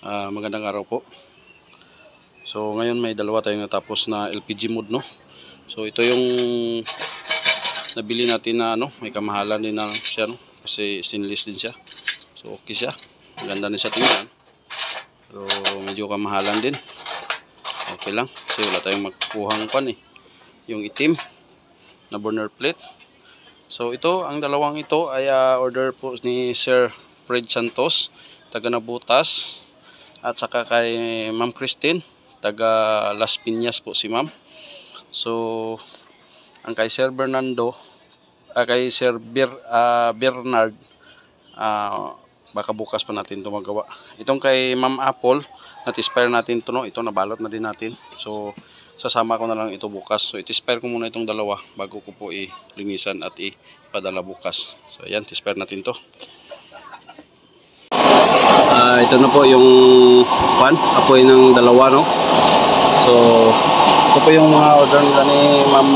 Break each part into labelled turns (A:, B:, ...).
A: Magandang araw po. So ngayon may dalawa tayong natapos na LPG mode, no. So ito yung nabili natin na may kamahalan din na siya, no, kasi stainless din siya. So okay siya. Maganda din siya tingnan. So medyo kamahalan din. Okay lang kasi wala tayong magkuhang pan yung itim na burner plate. So ito, ang dalawang ito ay order po ni Sir Fred Santos, taga Nabutas, at saka kay Ma'am Christine, taga Las Piñas po si Ma'am. So ang kay Sir Bernardo, kay Sir Bernard, baka bukas pa natin ito magawa. Itong kay Ma'am Apple, nat-expire natin ito, no? Ito nabalot na din natin. So sasama ko na lang ito bukas. So i-expire ko muna itong dalawa bago ko po ilinisan at ipadala bukas. So ayan, i-expire natin to. Ito na po yung apoy ng dalawa, no? So ito po yung mga order nila ni Ma'am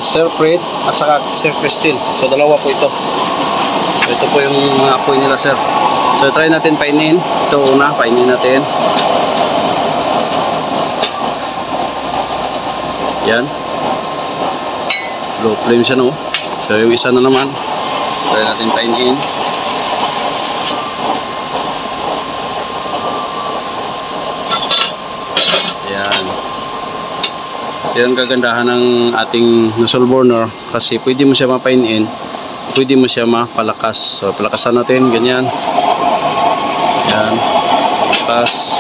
A: Sir Fred at saka Sir Christine. So dalawa po ito. So ito po yung mga apoy nila, sir. So try natin painin. Ito una, painin natin. Yan. Low flame siya, no? So yung isa na naman, try natin painin. Yan. Yan kagandahan ng ating nozzle burner, kasi pwede mo siya mapainin, pwede mo siya mapalakas. So palakasan natin, ganyan. Yan. Palakas.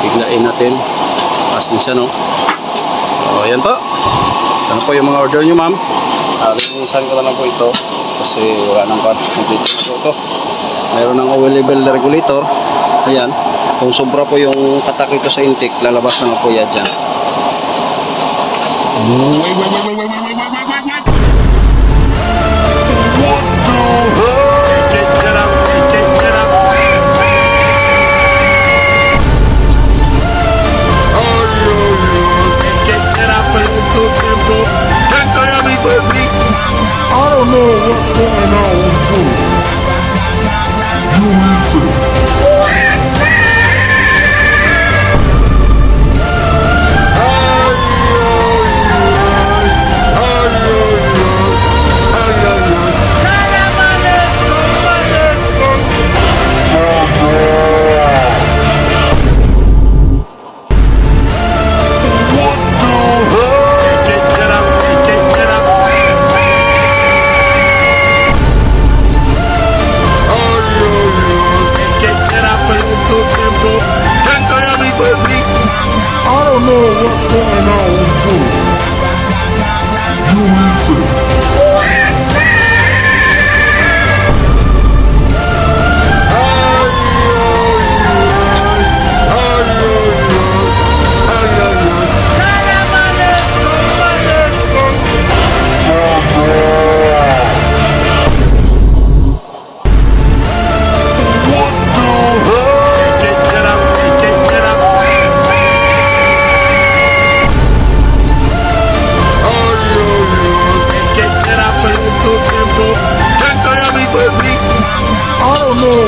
A: Biglain natin. Palakas din siya, no? So ayan po. Ito po yung mga order nyo, ma'am. Linisan ko na lang po ito kasi wala nang complete na ito. Mayroon ng oil level regulator. Ayan. Kung sobra po yung katak ito sa intake, lalabas na po yan dyan.
B: I don't know what's going on too. You listen.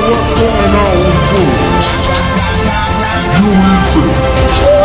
B: What's going on too? You listen.